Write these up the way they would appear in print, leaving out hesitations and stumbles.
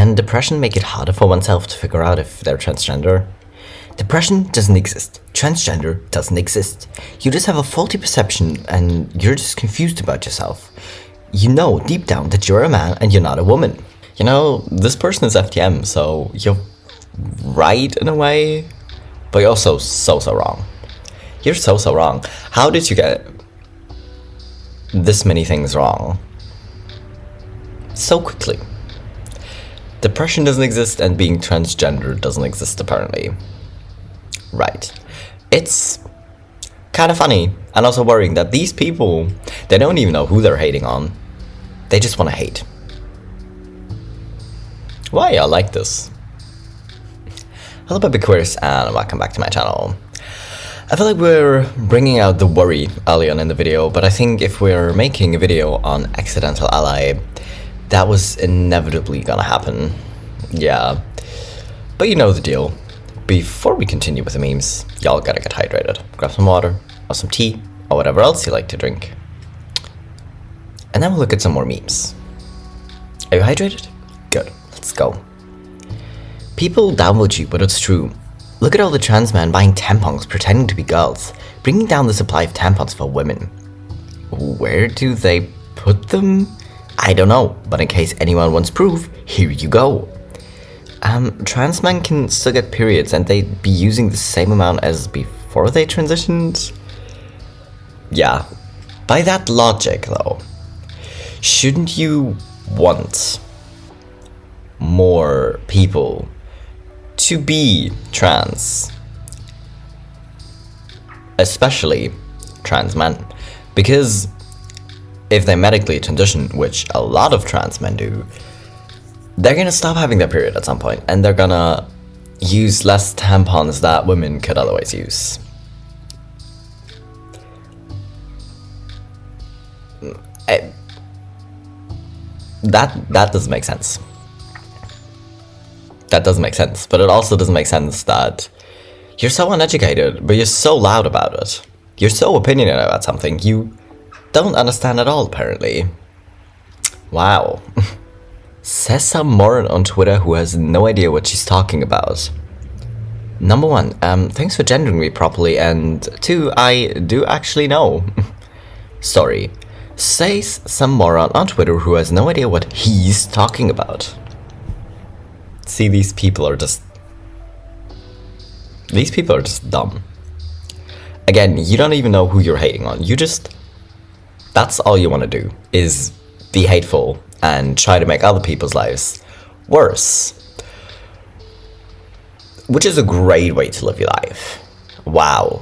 Can depression make it harder for oneself to figure out if they're transgender? Depression doesn't exist. Transgender doesn't exist. You just have a faulty perception and you're just confused about yourself. You know deep down that you're a man and you're not a woman. You know, this person is FTM, so you're right in a way, but you're also so wrong. You're so wrong. How did you get this many things wrong so quickly? Depression doesn't exist and being transgender doesn't exist apparently. Right. It's kind of funny and also worrying that these people, they don't even know who they're hating on. They just want to hate. Why I like this? Hello BabyQueers and welcome back to my channel. I feel like we're bringing out the worry early on in the video, but I think if we're making a video on accidental ally, that was inevitably gonna happen. Yeah. But you know the deal. Before we continue with the memes, y'all gotta get hydrated. Grab some water, or some tea, or whatever else you like to drink. And then we'll look at some more memes. Are you hydrated? Good, let's go. People downvote you, but it's true. Look at all the trans men buying tampons pretending to be girls, bringing down the supply of tampons for women. Where do they put them? I don't know, but in case anyone wants proof, here you go. Trans men can still get periods and they'd be using the same amount as before they transitioned? Yeah. By that logic, though, shouldn't you want more people to be trans? Especially trans men. Because if they medically transition, which a lot of trans men do, they're gonna stop having their period at some point, and they're gonna use less tampons that women could otherwise use. That doesn't make sense. That doesn't make sense, but it also doesn't make sense that you're so uneducated, but you're so loud about it. You're so opinionated about something you don't understand at all, apparently. Wow. Says some moron on Twitter who has no idea what she's talking about. Number one, thanks for gendering me properly, and two, I do actually know. Sorry. Says some moron on Twitter who has no idea what he's talking about. See, these people are just dumb. Again, you don't even know who you're hating on. That's all you want to do, is be hateful and try to make other people's lives worse. Which is a great way to live your life. Wow.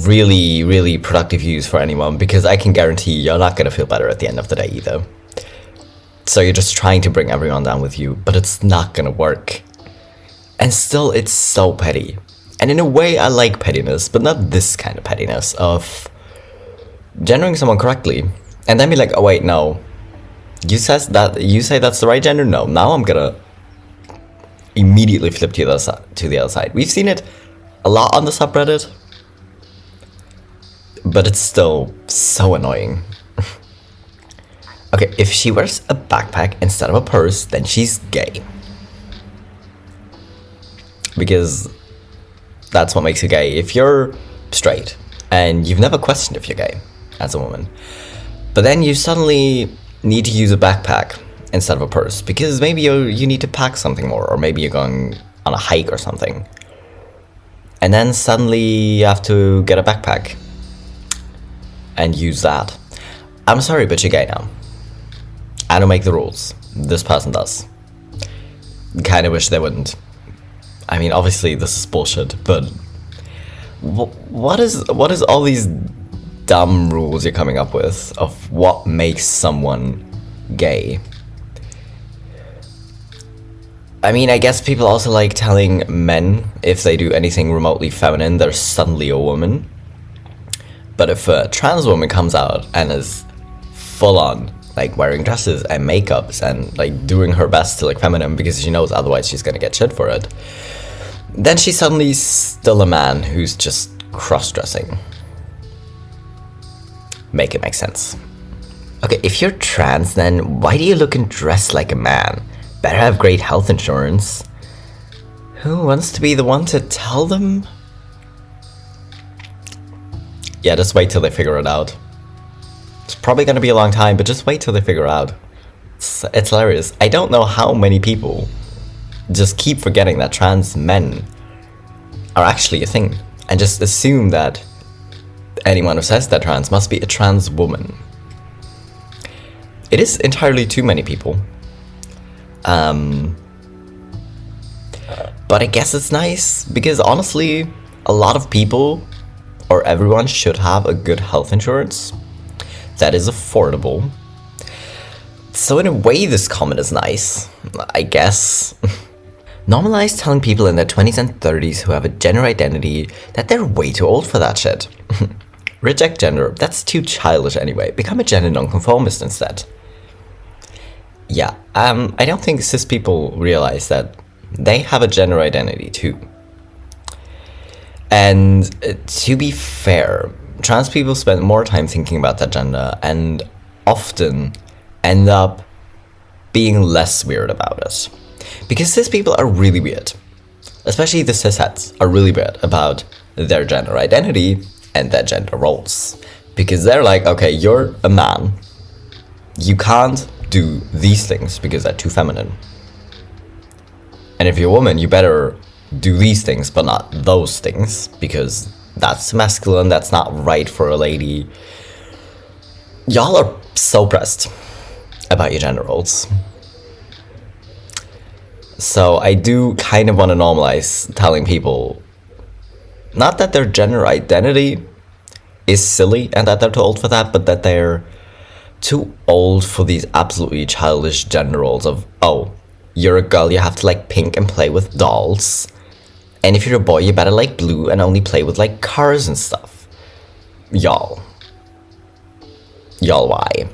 Really productive use for anyone, because I can guarantee you're not going to feel better at the end of the day either. So you're just trying to bring everyone down with you, but it's not going to work. And still, it's so petty. And in a way, I like pettiness, but not this kind of pettiness of gendering someone correctly and then be like, oh wait, no. You say that's the right gender? No. Now I'm gonna immediately flip to the other side. We've seen it a lot on the subreddit, but it's still so annoying. Okay, if she wears a backpack instead of a purse, then she's gay. Because that's what makes you gay. If you're straight and you've never questioned if you're gay as a woman, but then you suddenly need to use a backpack instead of a purse because maybe you need to pack something more, or maybe you're going on a hike or something, and then suddenly you have to get a backpack and use that. I'm sorry, but you're gay now. I don't make the rules. This person does. Kind of wish they wouldn't. I mean, obviously this is bullshit, but what is all these dumb rules you're coming up with of what makes someone gay? I mean, I guess people also like telling men if they do anything remotely feminine, they're suddenly a woman. But if a trans woman comes out and is full on, like wearing dresses and makeups and like doing her best to look feminine because she knows otherwise she's gonna get shit for it, then she's suddenly still a man who's just cross-dressing. Make it make sense. Okay, if you're trans, then why do you look and dress like a man? better have great health insurance. Who wants to be the one to tell them? Yeah, just wait till they figure it out. It's probably gonna be a long time, but just wait till they figure it out. It's hilarious. I don't know how many people just keep forgetting that trans men are actually a thing, and just assume that anyone who says they're trans must be a trans woman. It is entirely too many people. But I guess it's nice, because honestly, a lot of people, or everyone, should have a good health insurance that is affordable. So in a way, this comment is nice, I guess. Normalize telling people in their 20s and 30s who have a gender identity that they're way too old for that shit. Reject gender, that's too childish anyway. Become a gender nonconformist instead. Yeah, I don't think cis people realize that they have a gender identity too. And to be fair, trans people spend more time thinking about their gender and often end up being less weird about it. Because cis people are really weird. Especially the cisheads are really weird about their gender identity and their gender roles. Because they're like, okay, you're a man. You can't do these things because they're too feminine. And if you're a woman, you better do these things, but not those things, because that's masculine, that's not right for a lady. Y'all are so pressed about your gender roles. So I do kind of want to normalize telling people, not that their gender identity is silly and that they're too old for that, but that they're too old for these absolutely childish gender roles of, oh, you're a girl, you have to like pink and play with dolls. And if you're a boy, you better like blue and only play with like cars and stuff. Y'all. Y'all, why?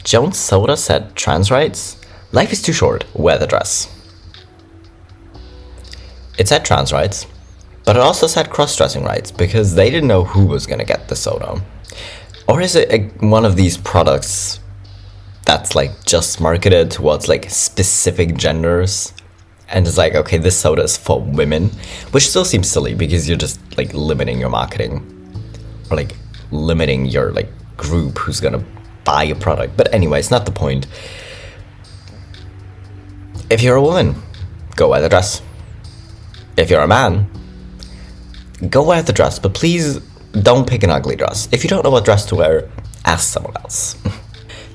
Jones Soda said trans rights? Life is too short, wear the dress. It said trans rights, but it also said cross-dressing rights, because they didn't know who was gonna get the soda. Or is it one of these products that's like just marketed towards like specific genders? And it's like, okay, this soda is for women, which still seems silly because you're just like limiting your marketing, or like limiting your like group who's gonna buy a product. But anyway, it's not the point. If you're a woman, go wear the dress. If you're a man, go wear the dress, but please don't pick an ugly dress. If you don't know what dress to wear, ask someone else.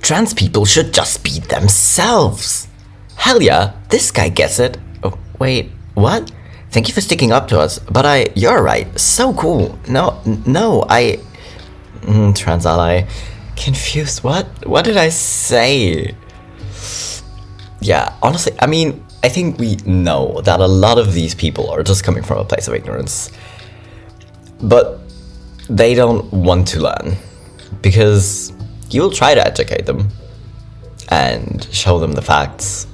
Trans people should just be themselves. Hell yeah, this guy gets it. Oh, wait, what? Thank you for sticking up to us, but you're right, so cool. No, trans ally. Confused, what? What did I say? Yeah, honestly, I mean, I think we know that a lot of these people are just coming from a place of ignorance. But they don't want to learn, because you will try to educate them and show them the facts,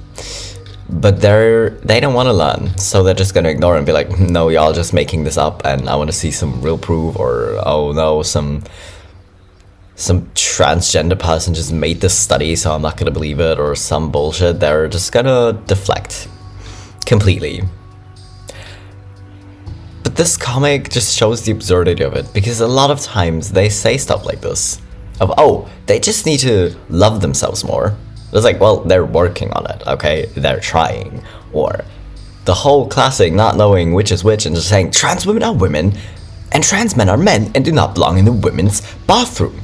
but they don't want to learn, so they're just gonna ignore it and be like, no, y'all just making this up and I want to see some real proof, or oh no, some transgender person just made this study so I'm not gonna believe it, or some bullshit. They're just gonna deflect completely. But this comic just shows the absurdity of it, because a lot of times they say stuff like this of, oh, they just need to love themselves more. It's like, well, they're working on it, okay? They're trying. Or the whole classic not knowing which is which and just saying trans women are women and trans men are men and do not belong in the women's bathroom.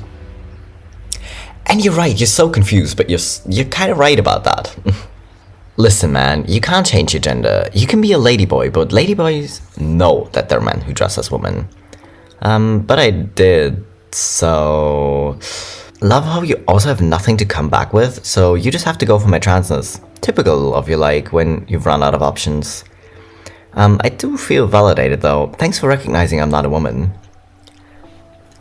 And you're right, you're so confused, but you're kind of right about that. Listen, man, you can't change your gender. You can be a ladyboy, but ladyboys know that they're men who dress as women. But I did, so... Love how you also have nothing to come back with, so you just have to go for my transness. Typical of you, like, when you've run out of options. I do feel validated, though. Thanks for recognizing I'm not a woman.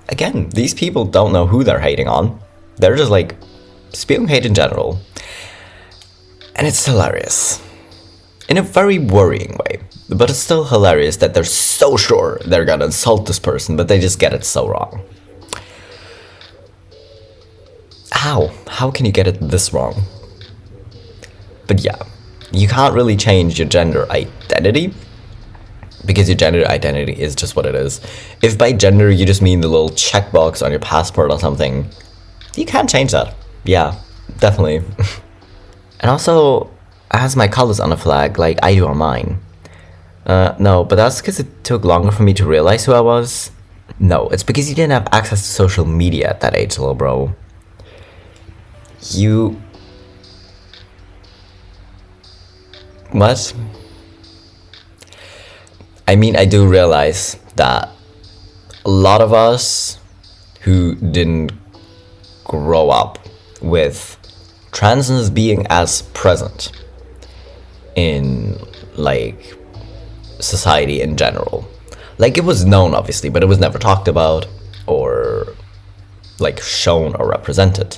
Again, these people don't know who they're hating on. They're just, like, spewing hate in general. And it's hilarious. In a very worrying way. But it's still hilarious that they're so sure they're gonna insult this person, but they just get it so wrong. How? How can you get it this wrong? But yeah, you can't really change your gender identity, because your gender identity is just what it is. If by gender you just mean the little checkbox on your passport or something, you can't change that. Yeah, definitely. And also, has my colors on a flag like I do on mine. No, but that's because it took longer for me to realize who I was. No, it's because you didn't have access to social media at that age, little bro. You... What? I mean, I do realize that a lot of us who didn't grow up with transness being as present in, like, society in general. Like, it was known, obviously, but it was never talked about or, like, shown or represented.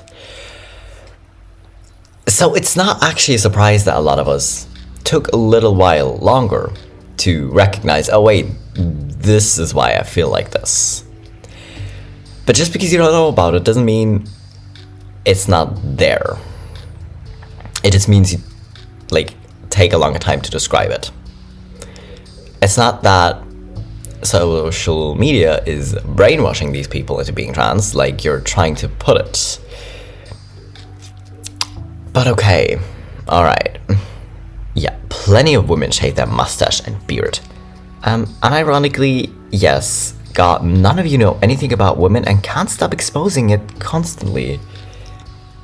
So it's not actually a surprise that a lot of us took a little while longer to recognize, oh wait, this is why I feel like this. But just because you don't know about it doesn't mean it's not there. It just means you, like, take a longer time to describe it. It's not that social media is brainwashing these people into being trans, like you're trying to put it. But okay, alright. Yeah, plenty of women shave their mustache and beard. Unironically, yes, God, none of you know anything about women and can't stop exposing it constantly.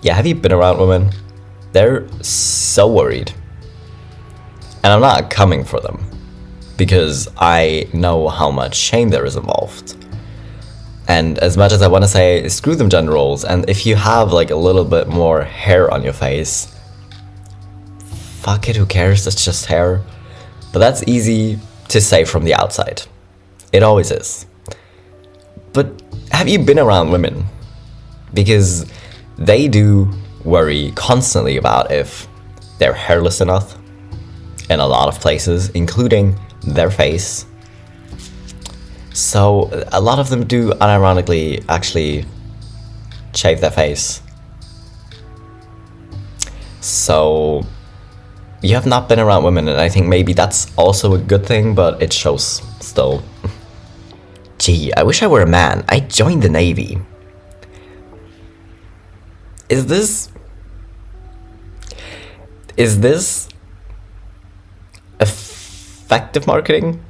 Yeah, have you been around women? They're so worried. And I'm not coming for them, because I know how much shame there is involved. And as much as I want to say, screw them gender roles, and if you have like a little bit more hair on your face, fuck it, who cares, it's just hair. But that's easy to say from the outside. It always is. But have you been around women? Because they do worry constantly about if they're hairless enough in a lot of places, including their face. So a lot of them do unironically actually shave their face. So you have not been around women, and I think maybe that's also a good thing, but it shows still. Gee, I wish I were a man. I joined the Navy. Is this effective marketing?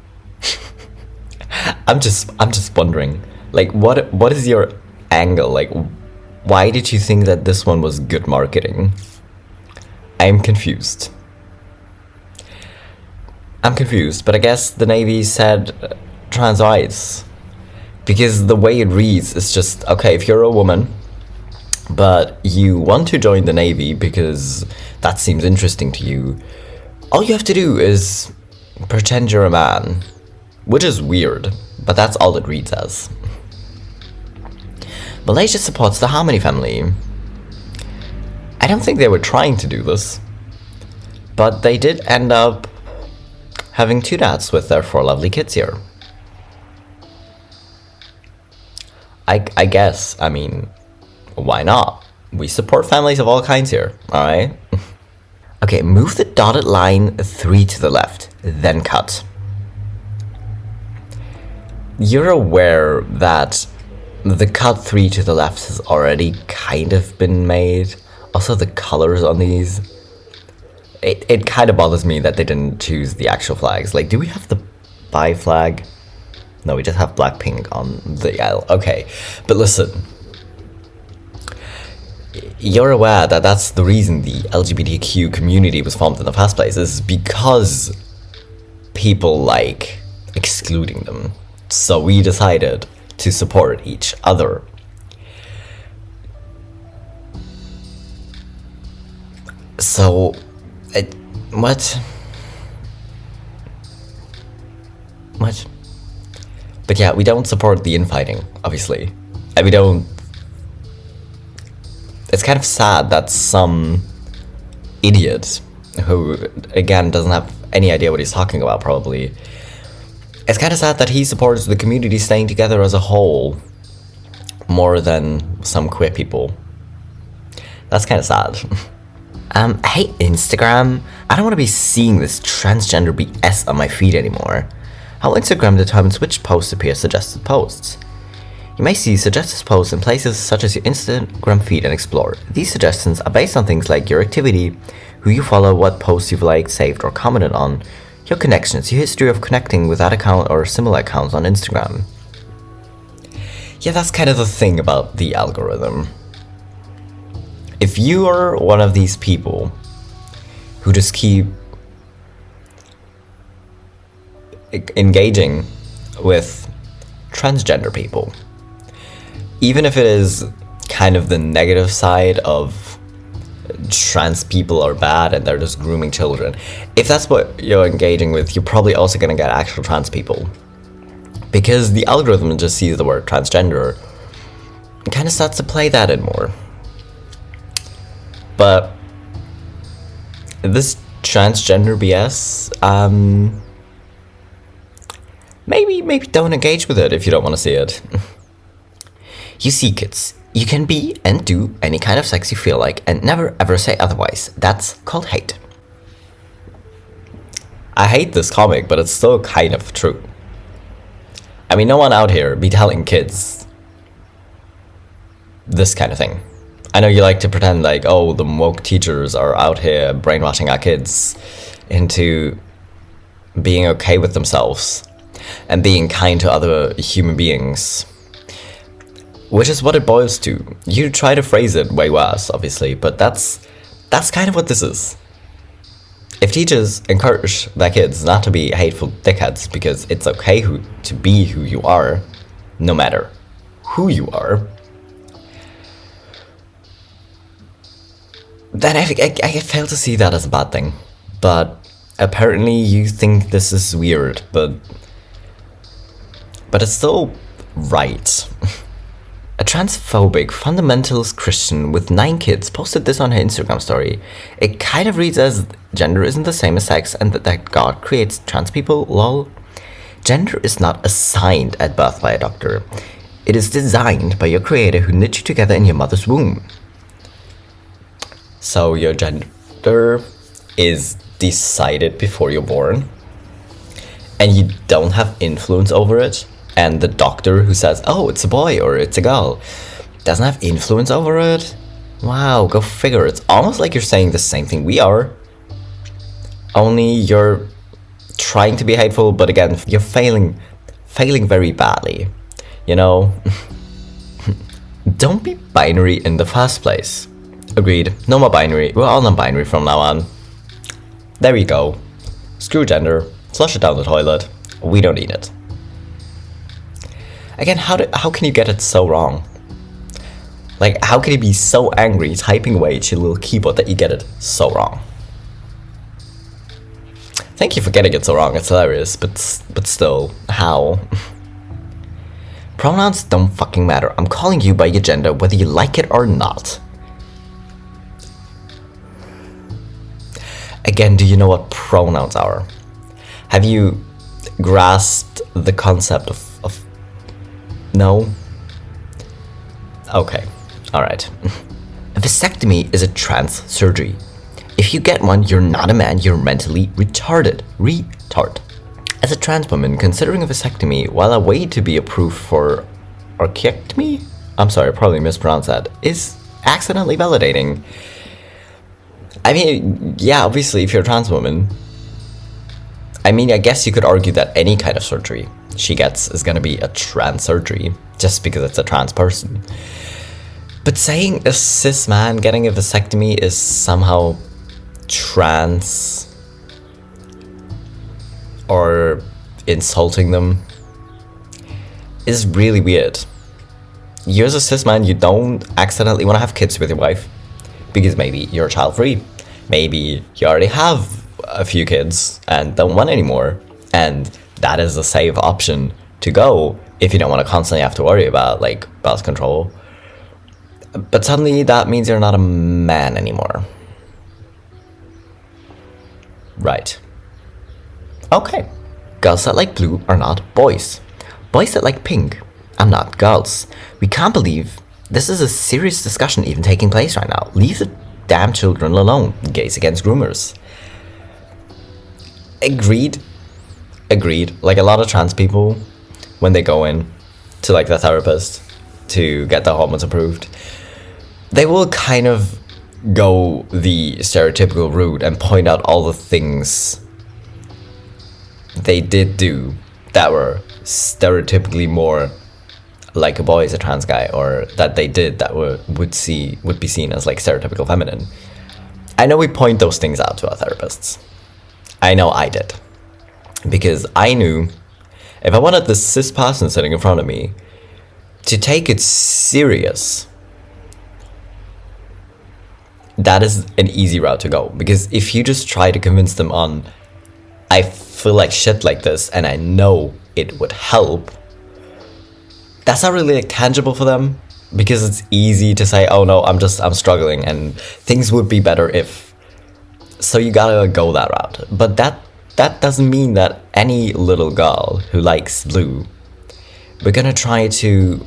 I'm just wondering, like, what is your angle? Like, why did you think that this one was good marketing? I'm confused. But I guess the Navy said trans rights, because the way it reads is just, okay, if you're a woman but you want to join the Navy because that seems interesting to you, all you have to do is pretend you're a man. Which is weird, but that's all it reads as. Malaysia supports the Harmony family. I don't think they were trying to do this, but they did end up having 2 dads with their 4 lovely kids here. I guess, I mean, why not? We support families of all kinds here, alright? Okay, move the dotted line 3 to the left, then cut. You're aware that the cut 3 to the left has already kind of been made. Also, the colors on these, it kind of bothers me that they didn't choose the actual flags. Like, do we have the bi flag? No, we just have Blackpink on the L. Okay, but listen, you're aware that that's the reason the LGBTQ community was formed in the first place, is because people like excluding them. So we decided to support each other. So, what? But yeah, we don't support the infighting, obviously. And we don't... It's kind of sad that some idiot who, again, doesn't have any idea what he's talking about, probably. It's kind of sad that he supports the community staying together as a whole more than some queer people. That's kind of sad. I hate Instagram. I don't want to be seeing this transgender BS on my feed anymore. How Instagram determines which posts appear as suggested posts. You may see suggested posts in places such as your Instagram feed and Explore. These suggestions are based on things like your activity, who you follow, what posts you've liked, saved, or commented on, your connections, your history of connecting with that account or similar accounts on Instagram. Yeah, that's kind of the thing about the algorithm. If you are one of these people who just keep engaging with transgender people, even if it is kind of the negative side of trans people are bad and they're just grooming children, if that's what you're engaging with, you're probably also going to get actual trans people. Because the algorithm just sees the word transgender and kind of starts to play that in more. But this transgender BS, maybe don't engage with it if you don't want to see it. You see, kids, you can be and do any kind of sex you feel like and never ever say otherwise. That's called hate. I hate this comic, but it's still kind of true. I mean, no one out here be telling kids this kind of thing. I know you like to pretend like, oh, the woke teachers are out here brainwashing our kids into being okay with themselves and being kind to other human beings. Which is what it boils to. You try to phrase it way worse, obviously, but that's kind of what this is. If teachers encourage their kids not to be hateful dickheads because it's okay to be who you are, no matter who you are, then I fail to see that as a bad thing. But apparently you think this is weird, but it's still right. A transphobic fundamentalist Christian with 9 kids posted this on her Instagram story. It kind of reads as, gender isn't the same as sex and that God creates trans people, lol. Gender is not assigned at birth by a doctor. It is designed by your creator who knit you together in your mother's womb. So your gender is decided before you're born and you don't have influence over it. And the doctor who says, oh, it's a boy or it's a girl, doesn't have influence over it? Wow, go figure. It's almost like you're saying the same thing we are. Only you're trying to be hateful, but again, you're failing very badly. You know? Don't be binary in the first place. Agreed. No more binary. We're all non-binary from now on. There you go. Screw gender. Flush it down the toilet. We don't need it. Again, how can you get it so wrong? Like, how can you be so angry typing away at your little keyboard that you get it so wrong? Thank you for getting it so wrong, it's hilarious, but still, how? Pronouns don't fucking matter. I'm calling you by your gender whether you like it or not. Again, do you know what pronouns are? Have you grasped the concept of no? Okay, alright. A vasectomy is a trans surgery. If you get one, you're not a man, you're mentally retarded. Retard. As a trans woman, considering a vasectomy while I wait to be approved for orchiectomy? I'm sorry, I probably mispronounced that. Is accidentally validating. I mean, yeah, obviously, if you're a trans woman, I mean, I guess you could argue that any kind of surgery she gets is gonna be a trans surgery, just because it's a trans person. But saying a cis man getting a vasectomy is somehow trans or insulting them is really weird. You as a cis man, you don't accidentally want to have kids with your wife because maybe you're child free, maybe you already have a few kids and don't want any more, and that is a safe option to go if you don't want to constantly have to worry about like birth control. But suddenly that means you're not a man anymore. Right. Okay. Girls that like blue are not boys. Boys that like pink are not girls. We can't believe this is a serious discussion even taking place right now. Leave the damn children alone. Gays against groomers. Agreed. Like a lot of trans people, when they go in to like the therapist to get their hormones approved, they will kind of go the stereotypical route and point out all the things they did do that were stereotypically more like a boy is a trans guy, or that they did that would be seen as like stereotypical feminine. I know we point those things out to our therapists. I know I did. Because I knew if I wanted this cis person sitting in front of me to take it serious, that is an easy route to go. Because if you just try to convince them on, I feel like shit like this and I know it would help, that's not really like tangible for them. Because it's easy to say, oh no, I'm struggling and things would be better if. So you gotta go that route. But that doesn't mean that any little girl who likes blue, we're gonna try to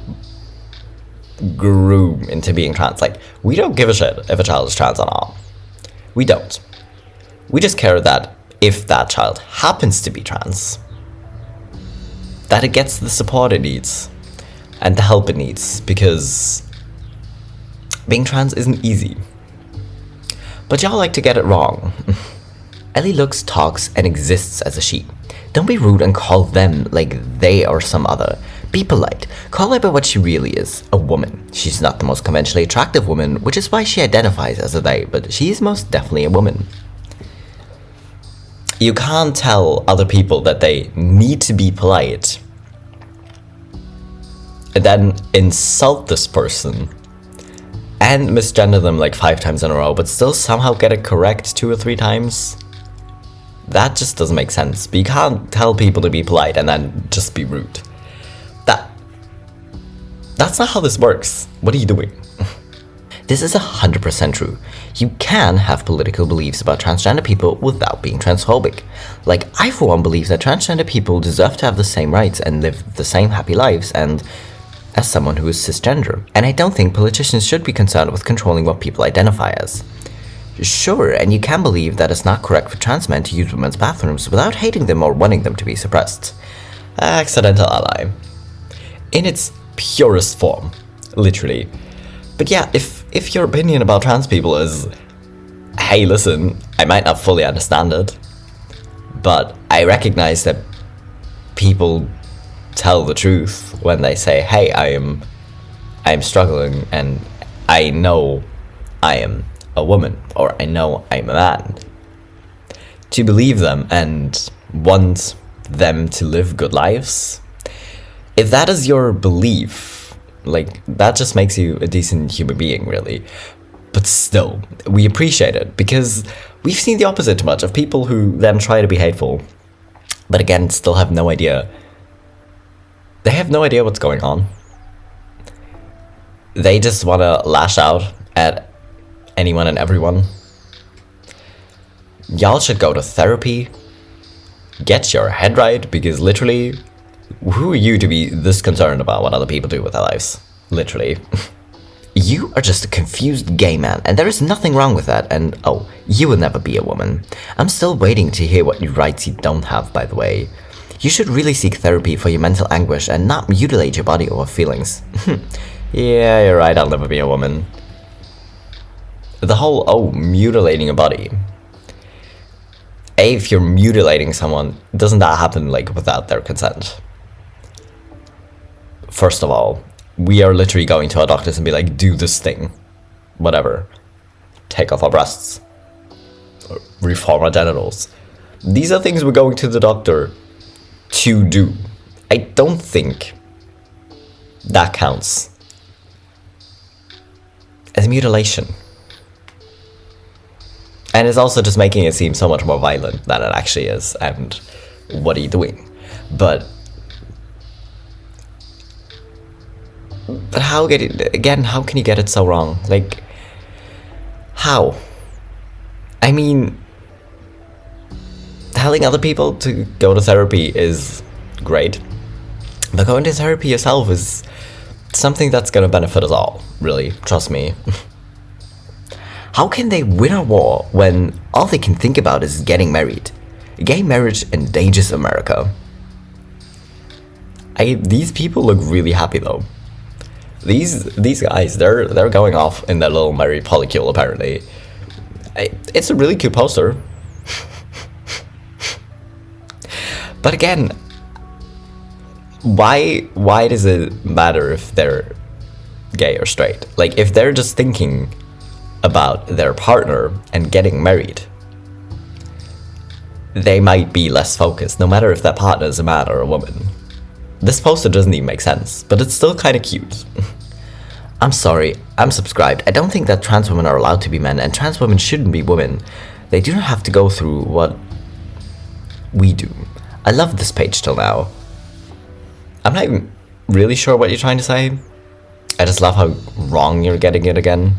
groom into being trans. Like, we don't give a shit if a child is trans or not. We don't. We just care that if that child happens to be trans, that it gets the support it needs and the help it needs, because being trans isn't easy. But y'all like to get it wrong. Ellie looks, talks, and exists as a she. Don't be rude and call them like they are some other. Be polite. Call her by what she really is, a woman. She's not the most conventionally attractive woman, which is why she identifies as a they, but she is most definitely a woman. You can't tell other people that they need to be polite and then insult this person and misgender them like 5 times in a row, but still somehow get it correct 2 or 3 times. That just doesn't make sense. But you can't tell people to be polite and then just be rude. That's not how this works. What are you doing? This is 100% true. You can have political beliefs about transgender people without being transphobic. Like, I for one believe that transgender people deserve to have the same rights and live the same happy lives and as someone who is cisgender. And I don't think politicians should be concerned with controlling what people identify as. Sure, and you can believe that it's not correct for trans men to use women's bathrooms without hating them or wanting them to be suppressed. Accidental ally. In its purest form, literally. But yeah, if your opinion about trans people is, hey listen, I might not fully understand it, but I recognize that people tell the truth when they say, hey, I'm struggling and I know I am a woman, or I know I'm a man. To believe them and want them to live good lives, if that is your belief, like, that just makes you a decent human being, really. But still, we appreciate it, because we've seen the opposite too much of people who then try to be hateful, but again, still have no idea. They have no idea what's going on. They just want to lash out at anyone and everyone. Y'all should go to therapy, get your head right, because literally, who are you to be this concerned about what other people do with their lives? Literally. You are just a confused gay man, and there is nothing wrong with that, and oh, you will never be a woman. I'm still waiting to hear what rights you don't have, by the way. You should really seek therapy for your mental anguish and not mutilate your body or feelings. Yeah, you're right, I'll never be a woman. The whole, oh, mutilating a body. If you're mutilating someone, doesn't that happen, like, without their consent? First of all, we are literally going to our doctors and be like, do this thing. Whatever. Take off our breasts. Or reform our genitals. These are things we're going to the doctor to do. I don't think that counts as mutilation. And it's also just making it seem so much more violent than it actually is. And what are you doing? But how can you get it so wrong? Like, how? I mean, telling other people to go to therapy is great, but going to therapy yourself is something that's gonna benefit us all, really, trust me. How can they win a war when all they can think about is getting married? Gay marriage endangers America. These people look really happy though. These guys, they're going off in their little married polycule apparently. It's a really cute poster. But again, why does it matter if they're gay or straight? Like, if they're just thinking about their partner and getting married, they might be less focused, no matter if that partner is a man or a woman. This poster doesn't even make sense, but it's still kind of cute. I'm sorry, I'm subscribed. I don't think that trans women are allowed to be men, and trans women shouldn't be women. They do not have to go through what we do. I love this page till now. I'm not even really sure what you're trying to say. I just love how wrong you're getting it again.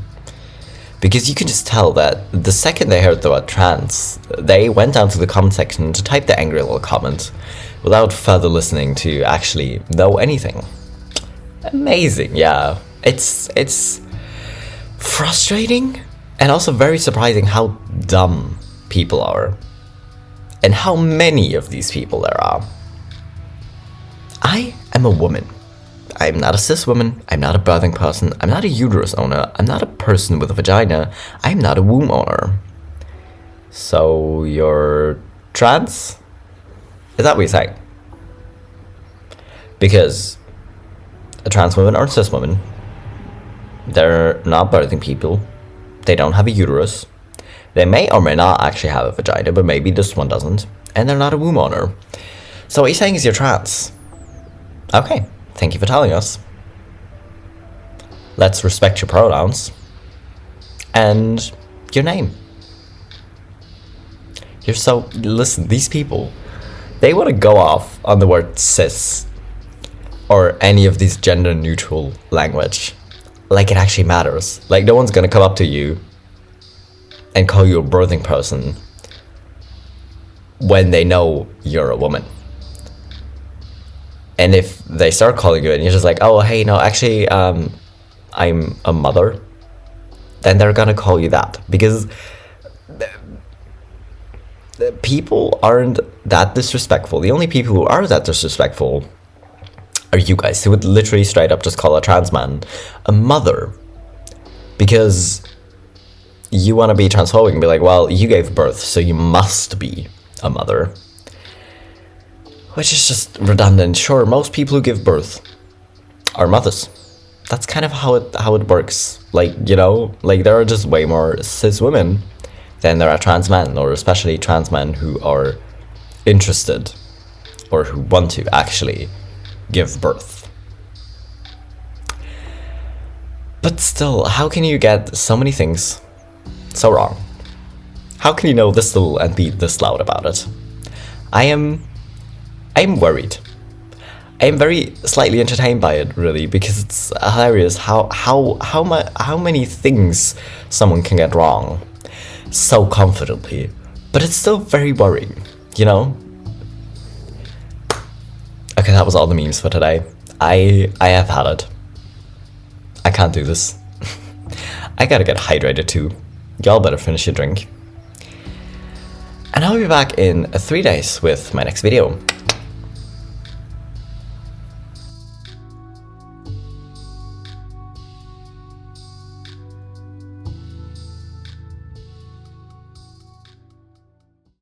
Because you can just tell that the second they heard the word trans, they went down to the comment section to type the angry little comment without further listening to actually know anything. Amazing, yeah. It's frustrating and also very surprising how dumb people are. And how many of these people there are. I am a woman. I'm not a cis woman, I'm not a birthing person, I'm not a uterus owner, I'm not a person with a vagina, I'm not a womb owner. So you're trans? Is that what you're saying? Because a trans woman or a cis woman, they're not birthing people, they don't have a uterus, they may or may not actually have a vagina, but maybe this one doesn't, and they're not a womb owner. So what you're saying is you're trans. Okay. Thank you for telling us. Let's respect your pronouns and your name. Listen, these people, they want to go off on the word cis or any of these gender neutral language like it actually matters. Like, no one's gonna come up to you and call you a birthing person when they know you're a woman. And if they start calling you and you're just like, oh, hey, no, actually, I'm a mother, then they're gonna call you that. Because people aren't that disrespectful. The only people who are that disrespectful are you guys, who would literally straight up just call a trans man a mother. Because you want to be transphobic and be like, well, you gave birth, so you must be a mother. Which is just redundant. Sure, most people who give birth are mothers. That's kind of how it works. Like, you know, like there are just way more cis women than there are trans men, or especially trans men who are interested or who want to actually give birth. But still, how can you get so many things so wrong? How can you know this little and be this loud about it? I'm worried. I'm very slightly entertained by it, really, because it's hilarious how many things someone can get wrong so confidently, but it's still very worrying, you know? Okay, that was all the memes for today. I have had it. I can't do this. I gotta get hydrated too. Y'all better finish your drink. And I'll be back in 3 days with my next video.